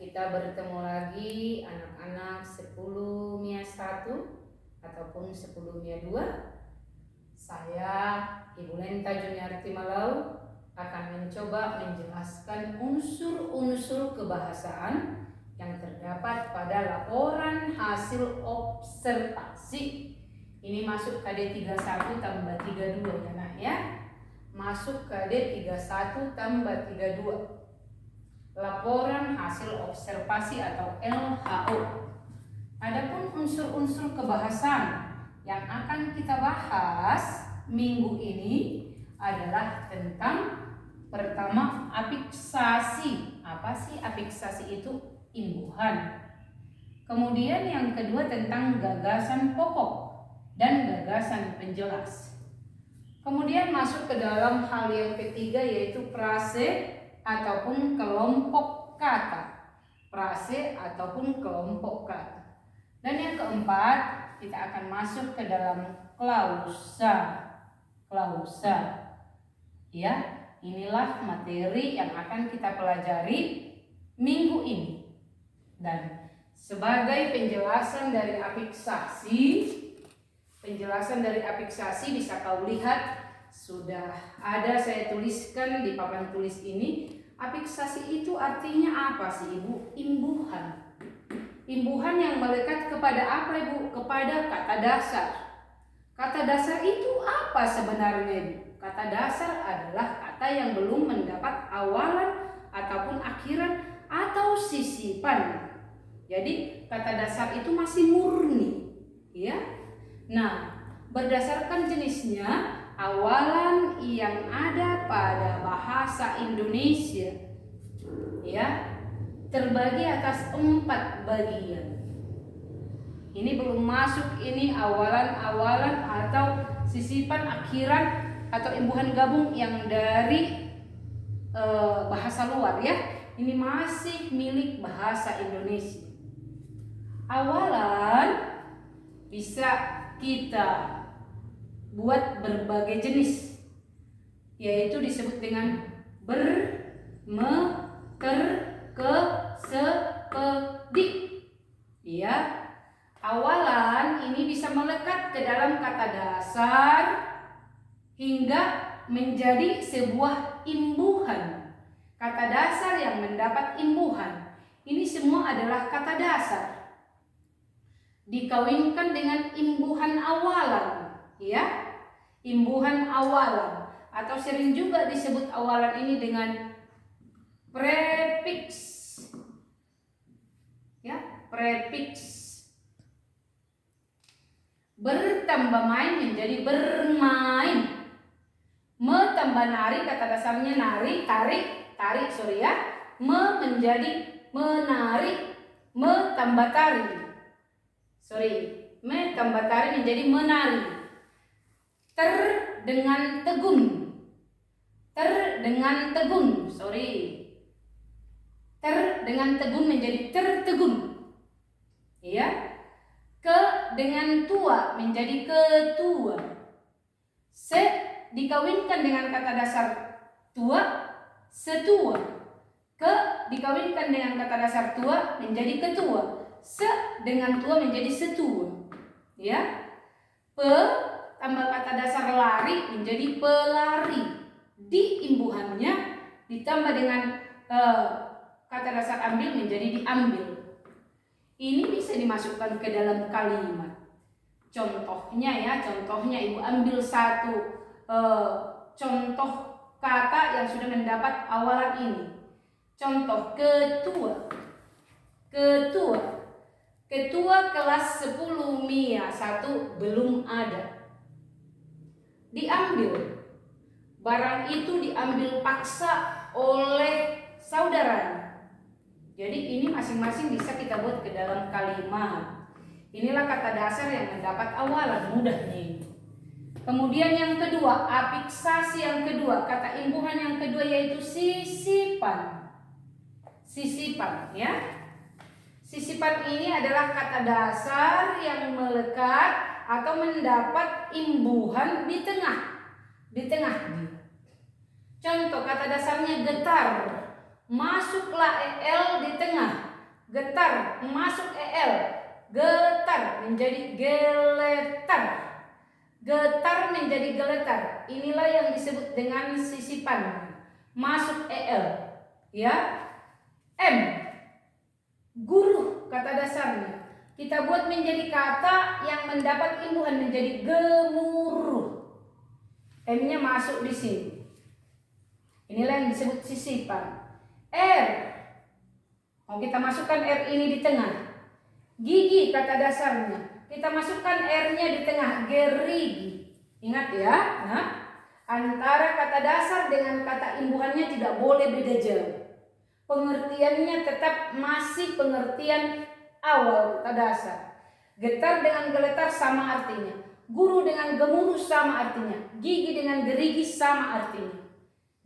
kita bertemu lagi anak-anak 10 MIA 1 ataupun 10 MIA 2. Saya Ibu Lenta Juniarti Malau akan mencoba menjelaskan unsur-unsur kebahasaan yang terdapat pada laporan hasil observasi. Ini masuk KD 31 tambah 32 ya nak ya. Masuk KD 31 tambah 32. Laporan hasil observasi atau LHO. Adapun unsur-unsur kebahasan yang akan kita bahas minggu ini adalah tentang pertama afiksasi. Apa sih afiksasi itu? Imbuhan. Kemudian yang kedua tentang gagasan pokok dan gagasan penjelas. Kemudian masuk ke dalam hal yang ketiga yaitu frase ataupun kelompok kata. Frase ataupun kelompok kata. Dan yang keempat, kita akan masuk ke dalam klausa. Klausa. Ya, inilah materi yang akan kita pelajari minggu ini. Dan sebagai penjelasan dari afiksasi bisa kau lihat sudah ada saya tuliskan di papan tulis ini. Afiksasi itu artinya apa sih Ibu? Imbuhan. Imbuhan yang melekat kepada apa Ibu? Kepada kata dasar. Kata dasar itu apa sebenarnya Ibu? Kata dasar adalah kata yang belum mendapat awalan ataupun akhiran atau sisipan. Jadi kata dasar itu masih murni, ya. Nah, berdasarkan jenisnya, awalan yang ada pada bahasa Indonesia ya terbagi atas 4 bagian. Ini belum masuk ini awalan-awalan atau sisipan akhiran atau imbuhan gabung yang dari bahasa luar ya. Ini masih milik bahasa Indonesia. Awalan bisa kita buat berbagai jenis, yaitu disebut dengan ber, me, ker, ke, se, pe, di. Ya, awalan ini bisa melekat ke dalam kata dasar hingga menjadi sebuah imbuhan. Kata dasar yang mendapat imbuhan, ini semua adalah kata dasar. Dikawinkan dengan imbuhan awalan, ya. Imbuhan awalan atau sering juga disebut awalan ini dengan prefiks. Ya, prefiks. Bertambah main menjadi bermain. Me tambah nari, kata dasarnya nari, tarik, sorry ya. Me menjadi menari. Me tambah tari. Me tambah tari menjadi menari. Ter dengan tegun. Ter dengan tegun. Ter dengan tegun menjadi tertegun. Ya. Ke dengan tua menjadi ketua. Se dikawinkan dengan kata dasar tua, setua. Ke dikawinkan dengan kata dasar tua menjadi ketua. Se dengan tua menjadi setua. Ya. Pe tambah kata dasar lari menjadi pelari. Di imbuhannya ditambah dengan kata dasar ambil menjadi diambil. Ini bisa dimasukkan ke dalam kalimat. Contohnya Ibu ambil satu contoh kata yang sudah mendapat awalan ini. Contoh ketua. Ketua kelas 10 MIA 1 belum ada. Diambil. Barang itu diambil paksa oleh saudaranya. Jadi ini masing-masing bisa kita buat ke dalam kalimat. Inilah kata dasar yang mendapat awalan, mudahnya ini. Kemudian yang kedua, afiksasi yang kedua, kata imbuhan yang kedua yaitu sisipan. Sisipan ya. Sisipan ini adalah kata dasar yang melekat atau mendapat imbuhan di tengah. Contoh kata dasarnya getar. Masuklah el di tengah. Getar masuk el. Getar menjadi geletar. Getar menjadi geletar. Inilah yang disebut dengan sisipan. Masuk el. Ya. M. Guru kata dasarnya. Kita buat menjadi kata yang mendapat imbuhan menjadi gemuruh. M-nya masuk di sini. Inilah yang disebut sisipan. R. Mau kita masukkan R ini di tengah. Gigi kata dasarnya. Kita masukkan R-nya di tengah. Gerigi. Ingat ya. Nah, antara kata dasar dengan kata imbuhannya tidak boleh beda jauh. Pengertiannya tetap masih pengertian awal kata dasar. Getar dengan geletar sama artinya. Guru dengan gemuruh sama artinya. Gigi dengan gerigi sama artinya.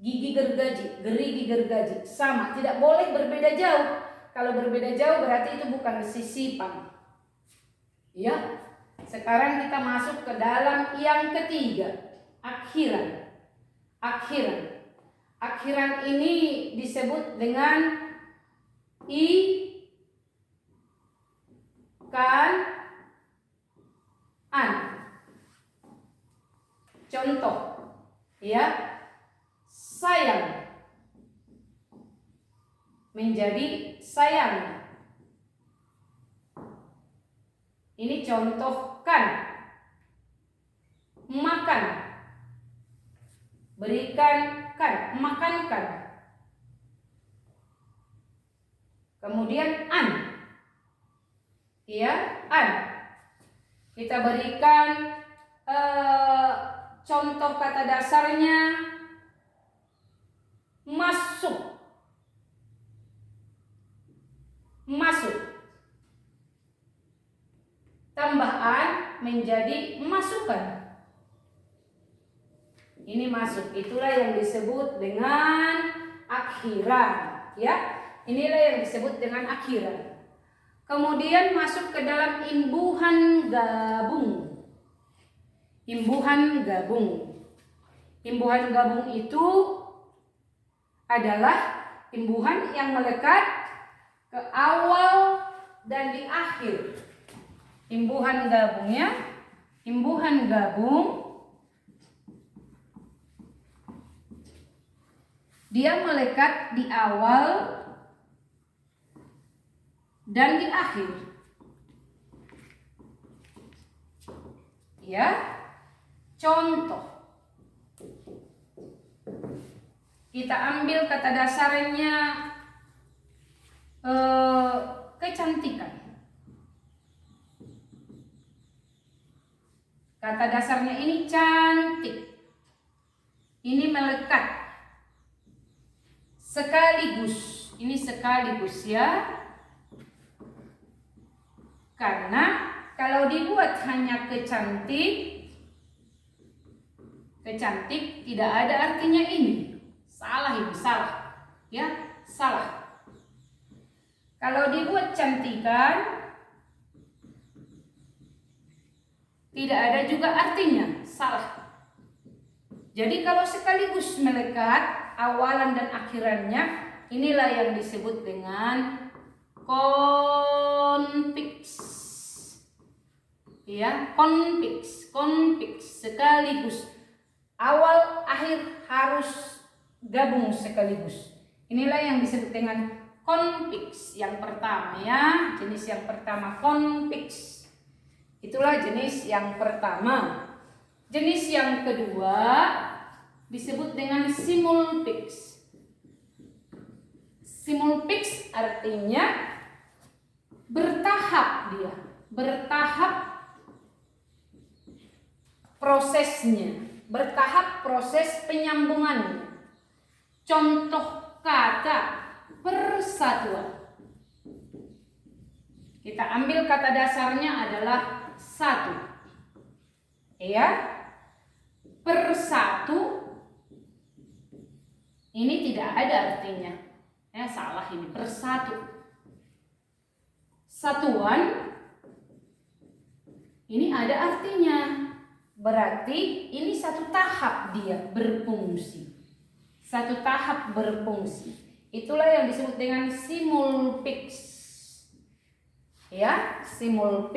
Gigi gergaji, gerigi gergaji sama. Tidak boleh berbeda jauh. Kalau berbeda jauh berarti itu bukan sisipan. Ya. Sekarang kita masuk ke dalam yang ketiga. Akhiran. Akhiran. Akhiran ini disebut dengan i, kan, an. Contoh, ya, sayang menjadi sayang. Ini contohkan. Makan, berikan, kan, makankan. Kemudian an, ya, an. Kita berikan contoh kata dasarnya masuk. Masuk. Tambah an menjadi masukan. Ini masuk. Itulah yang disebut dengan akhiran, ya. Inilah yang disebut dengan akhiran. Kemudian masuk ke dalam imbuhan gabung. Imbuhan gabung. Imbuhan gabung itu adalah imbuhan yang melekat ke awal dan di akhir. Imbuhan gabungnya, imbuhan gabung dia melekat di awal dan di akhir. Ya. Contoh. Kita ambil kata dasarnya kecantikan. Kata dasarnya ini cantik. Ini melekat. Sekaligus. Ini sekaligus ya. Karena kalau dibuat hanya kecantik, kecantik tidak ada artinya ini. Salah ini, salah. Ya, salah. Kalau dibuat cantikan, tidak ada juga artinya, salah. Jadi kalau sekaligus melekat awalan dan akhirannya, inilah yang disebut dengan konfiks. Ya, konfiks, konfiks sekaligus. Awal akhir harus gabung sekaligus. Inilah yang disebut dengan konfiks. Yang pertama ya, jenis yang pertama konfiks. Itulah jenis yang pertama. Jenis yang kedua disebut dengan simulfiks. Simulfiks artinya bertahap dia, bertahap prosesnya, bertahap proses penyambungannya. Contoh kata persatuan. Kita ambil kata dasarnya adalah satu. Ya. Persatu ini tidak ada artinya. Ya, salah ini. Persatu. Satuan ini ada artinya. Berarti ini satu tahap dia berfungsi. Satu tahap berfungsi. Itulah yang disebut dengan simulfiks. ya, simul